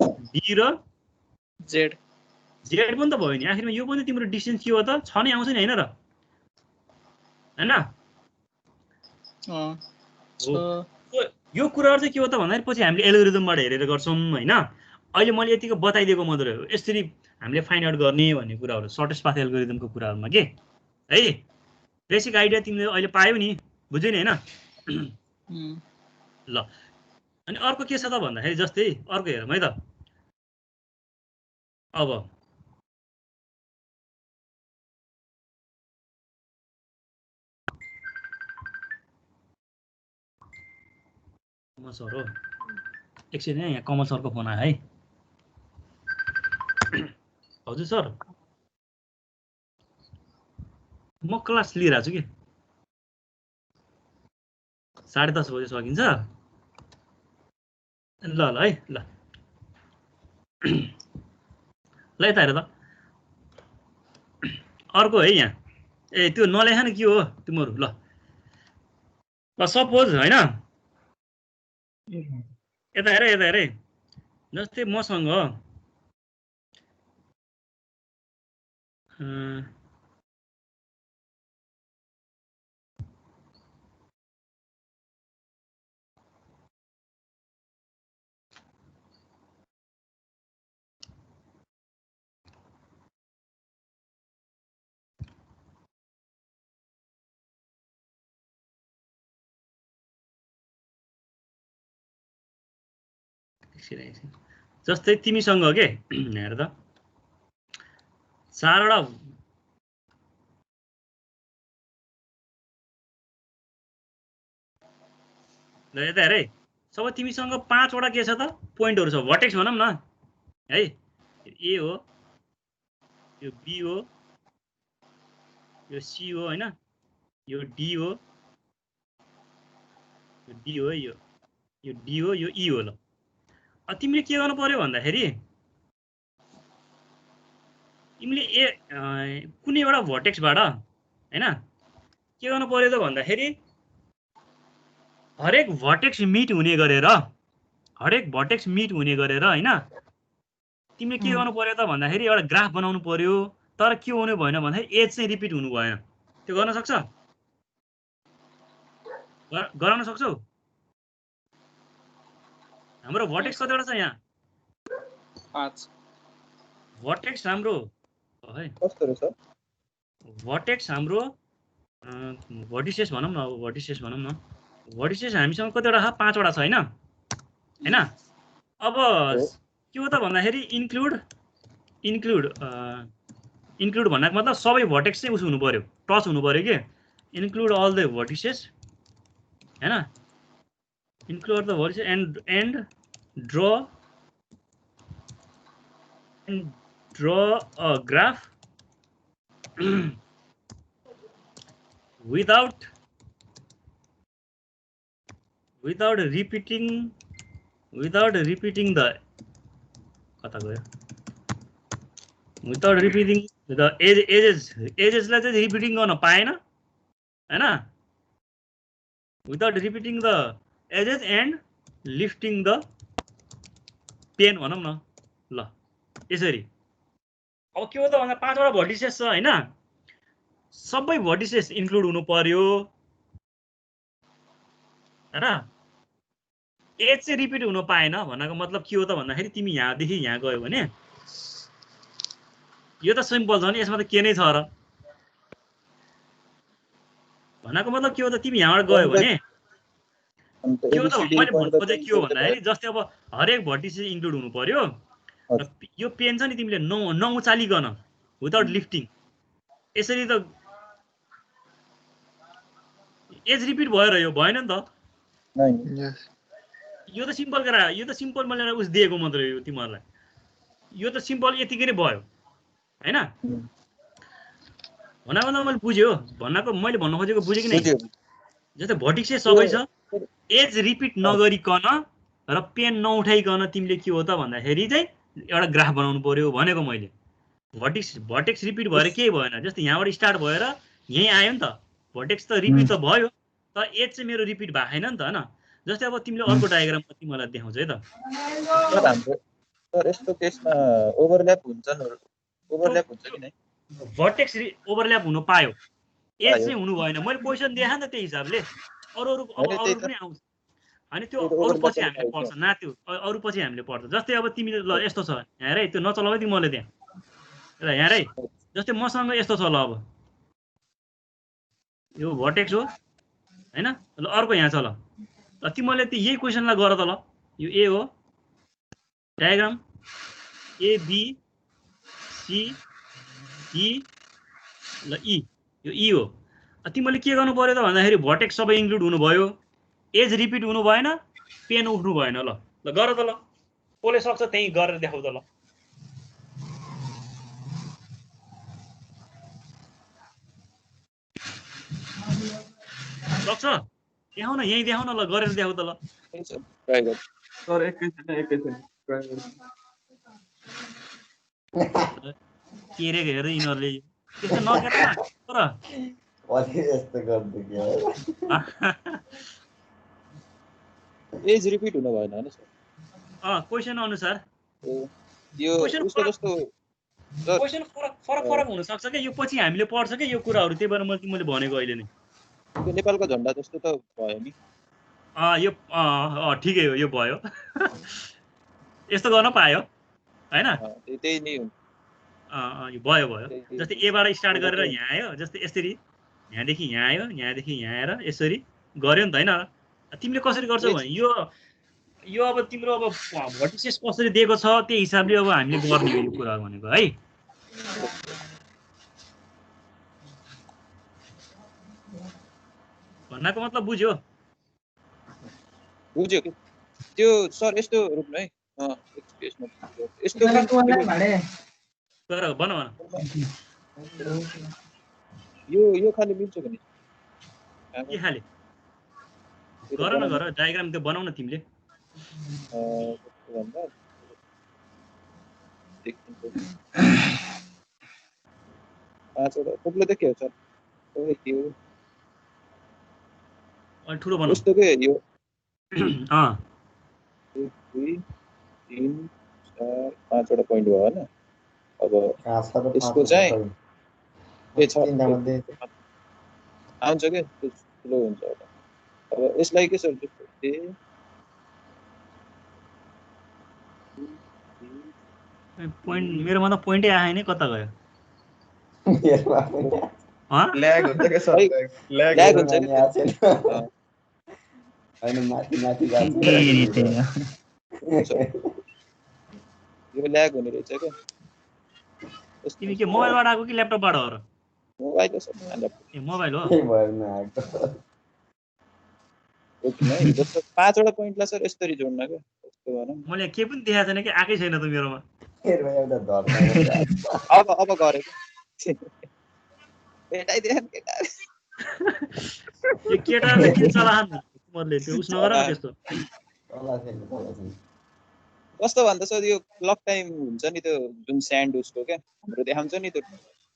डी र जेड, जेड पनि त भयो नि आखिरमा। यो पनि तिम्रो डिस्टेन्स के हो त? 6 नै आउँछ नि हैन र हैन। यो कुराहरु चाहिँ के हो त भन्दाखेरि पछि हामीले एल्गोरिदमबाट हेरेर गर्छौँ हैन। अहिले मैले यतिको बताइदिएको मात्रै हो, यसरी हामीले फाइन्ड आउट गर्ने भन्ने कुराहरु सर्टेस्ट पाथ एल्गोरिदमको कुराहरुमा के है। बेसिक आइडिया तिमीले अहिले पायौ नि, बुझ्यौ नि हैन। ल अनि अर्को के छ त भन्दाखेरि जस्तै अर्को हेरौँ है त। अब कमल सर हो, एकछिन यहाँ कमल सरको फोन आयो है। हजुर सर, म क्लास लिइरहेको छु कि 10:30 बजे सकिन्छ। ल ल है, ल ल यता हेर त। अर्को है यहाँ, ए त्यो नलेखा न के हो तिमीहरू। ल ल सपोज हैन, यता हेर यता हेर। जस्तै मसँग जस्तै तिमीसँग के हेर त 4वटा ल यता हेर है, सब तिमीसँग 5 वटा के छ त पोइन्टहरु छ भर्टेक्स भनौं न है ए हो यो बी हो यो सी हो हैन यो डी हो यो डी हो यो डी हो यो ई हो ल तिमीले के गर्नु पर्यो भन्दाखेरि तिमीले कुनै एउटा भर्टेक्सबाट हैन के गर्नु पर्यो त भन्दाखेरि हरेक भर्टेक्स मिट हुने गरेर हैन तिमीले के गर्नु पर्यो त भन्दाखेरि एउटा ग्राफ बनाउनु पर्यो तर के हुनु भएन भन्दाखेरि एज चाहिँ रिपिट हुनु भएन त्यो गर्न सक्छ गराउन सक्छौ हाम्रो भर्टेक्स कतिवटा छ यहाँ 5 भर्टेक्स हाम्रो है कस्तो रहेछ भर्टेक्स हाम्रो भर्टिसेस भनौं न अब भर्टिसेस भनौं न भर्टिसेस हामीसँग कतिवटा छ 5 वटा छ हैन हैन अब के हो त भन्दाखेरि इन्क्लुड भन्नाको मतलब सबै भर्टेक्स चाहिँ उस हुनु पर्यो टच हुनु पर्यो के इन्क्लुड अल द भर्टिसेस हैन include the vertices and draw a graph without repeating the edges लाई चाहिँ रिपिटिङ गर्न पाएन हैन without repeating the edges and lifting the pen भनौं न ल यसरी अब के हो त भन्दा 5 वटा भर्टिसेस छ हैन सबै भर्टिसेस इन्क्लुड हुनु पर्यो हैन एज चाहिँ रिपिट हुन पाएन भन्नको मतलब के हो त भन्दाखेरि तिमी यहाँदेखि यहाँ गयो भने यो त सिम्पल छ नि यसमा त के नै छ र भन्नको मतलब के हो त तिमी यहाँबाट गयो भने के हो त मैले भन्नु खोजेको के हो भन्दाखेरि जस्तै अब हरेक भर्टिसेस इन्क्लुड हुनु पर्यो यो पेन छ नि तिमीले नउचालिकन विदाउट लिफ्टिङ यसरी त एज रिपिट भयो र यो भएन नि त यो त सिम्पल गरा यो त सिम्पल मैले उस दिएको मात्रै हो तिमीहरुलाई यो त सिम्पल यतिकै नै भयो हैन भन्नको त मैले बुझ्यो भन्नको मैले भन्न खोजेको बुझे कि नै जस्तै भर्टिसेस सबै छ एज रिपिट नगरिकन र पेन नउठाइकन तिमीले के हो त भन्दाखेरि चाहिँ एउटा ग्राफ बनाउनु पर्यो भनेको मैले भर्टेक्स रिपिट भएर केही भएन जस्तै यहाँबाट स्टार्ट भएर यही आयो नि त भर्टेक्स त रिपिट त भयो तर एज चाहिँ मेरो रिपिट भएको छैन नि त हैन जस्तै अब तिमीले अर्को डायग्राम तिमीलाई देखाउँछ है त सर हाम्रो सर यस्तो केसमा ओभरल्याप हुन्छ कि नै भर्टेक्स ओभरल्याप हुन पायो एज चाहिँ हुनु भएन मैले क्वेशन देखाएँ नि त त्यही हिसाबले अरु पनि आउँछ अनि त्यो अरु पछि हामीले पढ्छ ना त्यो अरु पछि हामीले पढ्छ जस्तै अब तिमीले ल यस्तो छ यहाँ रे त्यो नचलाउ है मैले त्यहाँ ल यहाँ रे जस्तै मसँग यस्तो छ ल अब यो भर्टेक्स हो हैन ल अर्को यहाँ छ ल तिमीले त्यो यही क्वेशनलाई गर त ल यो ए हो diagram A B C D ल ई यो ई हो तिमीले के गर्नु पर्यो त भन्दाखेरि भर्टेक्स सबै इन्क्लुड हुनु भयो एज रिपिट हुनु भएन पेन उठ्नु भएन ल गर त ल कसले सक्छ त्यही गरेर देखाउ त ल सक्छ देखाउन यही देखाउन ल गरेर देखाउ त ल सर एकैछिन के रे हेर यिनीहरूले त्यस्तो नगर्न तर यस्तो गर्दै के एज रिपिट हुन भएन हैन सर क्वेशन अनुसार यो उसको जस्तो क्वेशन फरक हुन सक्छ के यो पछि हामीले पढ्छ के यो कुराहरु त्यही भएर मैले भनेको अहिले नै त्यो नेपालको झण्डा जस्तो त भयो नि यो ठिकै हो यो भयो यस्तो गर्न पायो हैन त्यही नै हो यो भयो जस्तै ए बाट स्टार्ट गरेर यहाँ आयो जस्तै यसरी यहाँदेखि यहाँ आयो यहाँदेखि यहाँ आएर यसरी गर्यो नि त हैन तिमीले कसरी गर्छौ भने यो अब तिम्रो अब भर्टिसेस कसरी दिएको छ त्यही हिसाबले अब हामीले गर्ने हो यो कुरा भनेको है भन्नको मतलब बुझ्यो कि त्यो सर यस्तो रोप्नु है एकछिन यस्तो तर भन यो खाली मिल्छ भने के खाले गर न गर डायग्राम त्यो बनाउन तिमीले भन्दा पाँचवटा थुप्रो देखियो सर अलि ठुलो बनाऊ यस्तो के यो 1 2 3 4 5वटा पोइन्ट भयो हैन अब यसको चाहिँ के छ आउँछ के ठुलो हुन्छ अब यसलाई के सर पोइन्ट मेरोमा त पोइन्टै आएन कता गयो ल्याग हुन्छ के सर ल्याग हुन्छ के हैन माथि जान्छ यो ल्याग हुने रहेछ के तिमी के मोबाइलबाट आएको कि ल्यापटपबाट हो र मोबाइल हो सर ए मोबाइल हो जस्तो 5वटा पोइन्टलाई सर यसरी जोड्न के यस्तो भनौँ मैले के पनि देखाएको छैन कि आकै छैन त मेरोमा अब गरेको भेटाइदिएन केटा यो केटाले किन चलाहन तिमीहरूले त्यो उस नगर न त्यस्तो कस्तो भन्दा सर यो क्लक टाइम हुन्छ नि त्यो जुन स्यान्ड उसको क्या हाम्रो देखाउँछ नि त्यो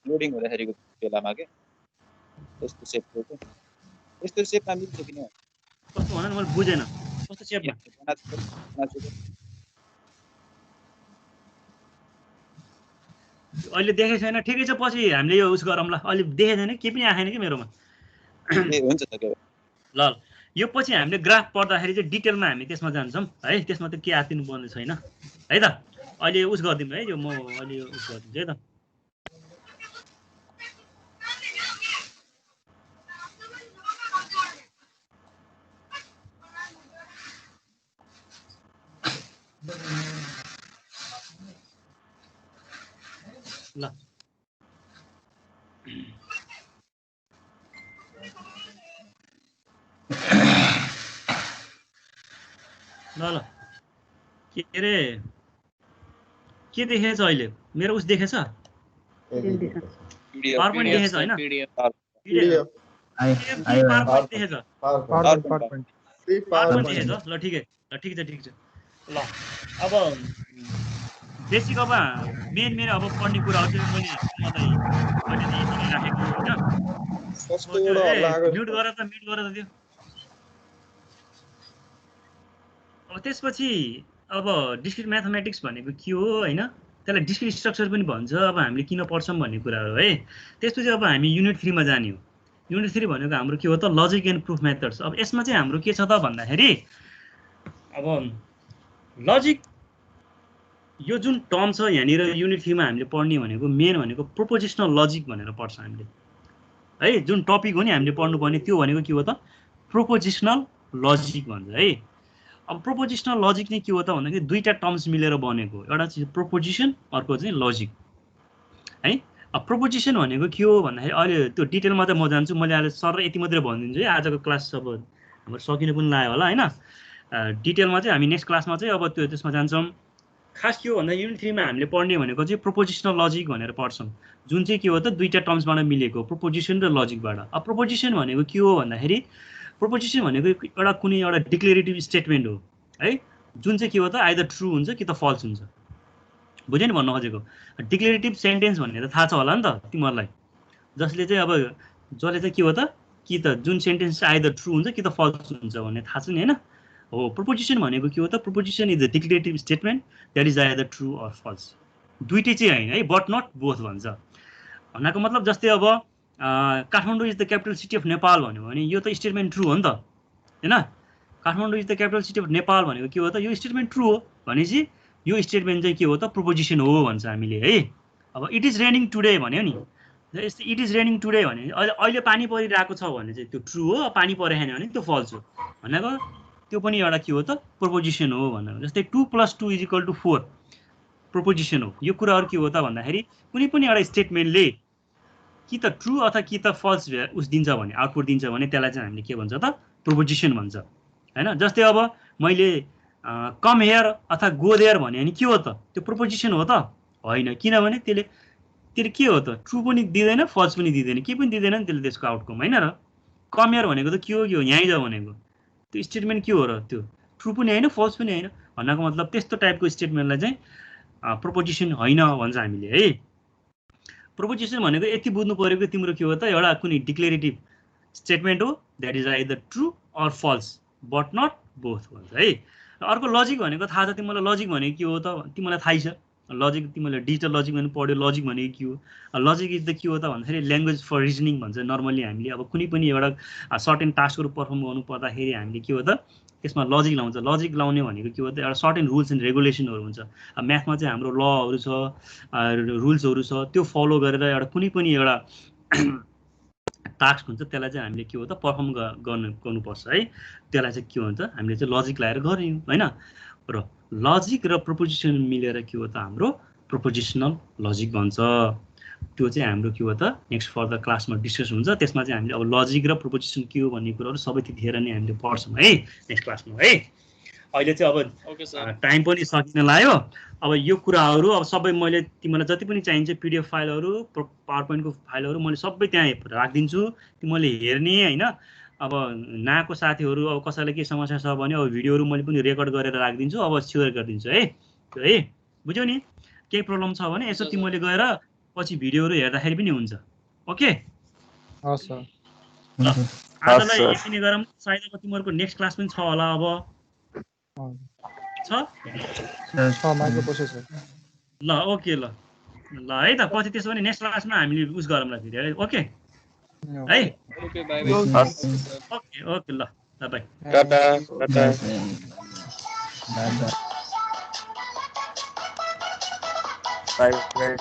लोडिङ हुँदाखेरिको बेलामा के यस्तो सेपको के यस्तो सेपमा मिल्छ किन कस्तो भन न मैले बुझेन कस्तो सेपमा अहिले देखेको छैन ठिकै छ पछि हामीले यो उस गरौँला अहिले देखेको छैन केही पनि आएन कि मेरोमा हुन्छ त के ल यो पछि हामीले ग्राफ पढ्दाखेरि चाहिँ डिटेलमा हामी त्यसमा जान्छौँ है त्यसमा त के आतिनु पर्ने छैन है त अहिले उस गरिदिउँ है यो म अहिले उस गरिदिन्छु है त ल ल ल के अरे के देखेछ अहिले मेरो उस देखेछ पावरपोइन्ट देखेछ हैन पावरपोइन्ट देखेछ पावरपोइन्ट देखेछ ल ठिकै ठिक छ ल अब बेसिक अब मेन अब पढ्ने कुरा चाहिँ मैले मलाई राखेको होइन म्युट गर त त्यो अब त्यसपछि अब डिस्क्रिट म्याथमेटिक्स भनेको के हो हैन त्यसलाई डिस्क्रिट स्ट्रक्चर पनि भन्छ अब हामीले किन पढ्छौँ भन्ने कुरा हो है त्यसपछि अब हामी युनिट 3 मा जाने हो युनिट 3 भनेको हाम्रो के हो त लजिक एन्ड प्रुफ मेथड्स अब यसमा चाहिँ हाम्रो के छ त भन्दाखेरि अब लजिक यो जुन टर्म छ यहाँनिर युनिट 3 मा हामीले पढ्ने भनेको मेन भनेको प्रोपोजिसनल लजिक भनेर पढ्छ हामीले है जुन टपिक हो नि हामीले पढ्नुपर्ने त्यो भनेको के हो त प्रोपोजिसनल लजिक भन्छ है अब प्रोपोजिसनल लजिक चाहिँ के हो त भन्दाखेरि दुईटा टर्म्स मिलेर बनेको एउटा चाहिँ प्रोपोजिसन अर्को चाहिँ लजिक है अब प्रोपोजिसन भनेको के हो भन्दाखेरि अहिले त्यो डिटेलमा त म जान्छु मैले अहिले सर यति मात्रै भनिदिन्छु है आजको क्लास अब हाम्रो सकिनु पनि लाग्यो होला हैन डिटेलमा चाहिँ हामी नेक्स्ट क्लासमा चाहिँ अब त्यो त्यसमा जान्छौँ खास के हो भन्दा युनिट 3 मा हामीले पढ्ने भनेको चाहिँ प्रोपोजिसनल लजिक भनेर पढ्छौँ जुन चाहिँ के हो त दुईटा टर्म्सबाट मिलेको प्रोपोजिसन र लजिकबाट अब प्रोपोजिसन भनेको के हो भन्दाखेरि प्रोपोजिसन भनेको एउटा कुनै एउटा डिक्लेरेटिभ स्टेटमेन्ट हो है जुन चाहिँ के हो त आइदर ट्रु हुन्छ कि त फल्स हुन्छ बुझ्यो नि भन्नु खोजेको डिक्लेरेटिभ सेन्टेन्स भन्ने त थाहा छ होला नि त तिमीहरूलाई जसले चाहिँ अब जसले चाहिँ के हो त कि त जुन सेन्टेन्स चाहिँ आइदर ट्रु हुन्छ कि त फल्स हुन्छ भन्ने थाहा छ नि हैन हो प्रोपोजिसन भनेको के हो त proposition is the declarative statement that is either true or false दुईटै चाहिँ हैन है बट नट बोथ भन्छ भन्नको मतलब जस्तै अब Kathmandu is the capital city of Nepal भन्यो भने यो त स्टेटमेन्ट ट्रु हो नि त हैन Kathmandu is the capital city of Nepal भनेको के हो त यो स्टेटमेन्ट ट्रु हो भनेपछि यो स्टेटमेन्ट चाहिँ के हो त प्रोपोजिसन हो भन्छ हामीले है अब इट इज रेनिङ टुडे भन्यो नि यस्तै इट इज रेनिङ टुडे भने अहिले पानी परिरहेको छ भने चाहिँ त्यो ट्रु हो पानी परेन भने त्यो फल्स हो भनेको त्यो पनि एउटा के हो त प्रोपोजिसन हो भनेर जस्तै 2 + 2 = 4 प्रोपोजिसन हो यो कुराहरू के हो त भन्दाखेरि कुनै पनि एउटा स्टेटमेन्टले कि त ट्रु अथवा कि त फल्स उस दिन्छ भने आउटपुट दिन्छ भने त्यसलाई चाहिँ हामीले के भन्छ त प्रोपोजिसन भन्छ हैन जस्तै अब मैले कम हेयर अथवा गो देयर भन्यो भने के हो त? त्यो प्रोपोजिसन हो त? होइन, किनभने त्यसले के हो त? ट्रु पनि दिँदैन, फल्स पनि दिँदैन, के पनि दिँदैन नि त्यसले त्यसको आउटकम, होइन र? कम हेयर भनेको त के हो यहीँ जा भनेको त्यो स्टेटमेन्ट के हो र? त्यो ट्रु पनि होइन, फल्स पनि होइन भन्नको मतलब त्यस्तो टाइपको स्टेटमेन्टलाई चाहिँ प्रोपोजिसन होइन भन्छ हामीले है। प्रोपोजिसन भनेको यति बुझ्नु पर्यो कि तिम्रो के हो त? एउटा कुनै डिक्लेरेटिभ स्टेटमेन्ट हो that is either true or false but not both भन्छ है। र अर्को लजिक भनेको थाहा छ तिमीलाई? लजिक भनेको के हो त? तिमीलाई थाहै छ लजिक, तिमीले डिजिटल लजिक पनि पढ्यो। लजिक भनेको के हो? लजिक इज द के हो त भन्दाखेरि ल्याङ्ग्वेज फर रिजनिङ भन्छ नर्मली हामीले। अब कुनै पनि एउटा सर्टेन टास्कहरू पर्फर्म गर्नु पर्दाखेरि हामीले के हो त त्यसमा लजिक लाउँछ। लजिक लाउने भनेको के हो त? एउटा सर्टेन रुल्स एन्ड रेगुलेसनहरू हुन्छ। म्याथमा चाहिँ हाम्रो लहरू छ, रुल्सहरू छ, त्यो फलो गरेर एउटा कुनै पनि एउटा टास्क हुन्छ त्यसलाई चाहिँ हामीले के हो त पर्फर्म गर्नुपर्छ है। त्यसलाई चाहिँ के हुन्छ हामीले चाहिँ लजिक लगाएर गर्ने होइन। र लजिक र प्रोपोजिसन मिलेर के हो त हाम्रो प्रोपोजिसनल लजिक भन्छ। त्यो चाहिँ हाम्रो के हो त नेक्स्ट फर्दर क्लासमा डिस्कस हुन्छ। त्यसमा चाहिँ हामीले अब लजिक र प्रोपोजिसन के हो भन्ने कुराहरू सबै त्यतिखेर नै हामीले पढ्छौँ है नेक्स्ट क्लासमा है। अहिले चाहिँ अब टाइम पनि सकिन लाग्यो। अब यो कुराहरू अब सबै मैले तिमीलाई जति पनि चाहिन्छ पिडिएफ फाइलहरू, पावर पोइन्टको फाइलहरू मैले सबै त्यहाँ राखिदिन्छु, तिमीले हेर्ने होइन। अब नआएको साथीहरू अब कसैलाई के समस्या छ भने अब भिडियोहरू मैले पनि रेकर्ड गरेर राखिदिन्छु, अब सेयर गरिदिन्छु है। त्यो है बुझ्यौ नि? केही प्रब्लम छ भने यसो तिमीले गएर पछि भिडियोहरू हेर्दाखेरि पनि हुन्छ। ओके हस् सर। आजलाई यति नै गरौँ। सायद अब तिमीहरूको नेक्स्ट क्लास पनि छ होला। अब छ माइक्रो प्रोसेसर। ल ओके ल ल है त। पछि त्यसो भने नेक्स्ट क्लासमा हामीले उस गरौँला फेरि है। ओके है okay bye bye. Okay okay ल बाइ। टाटा टाटा। Bye by.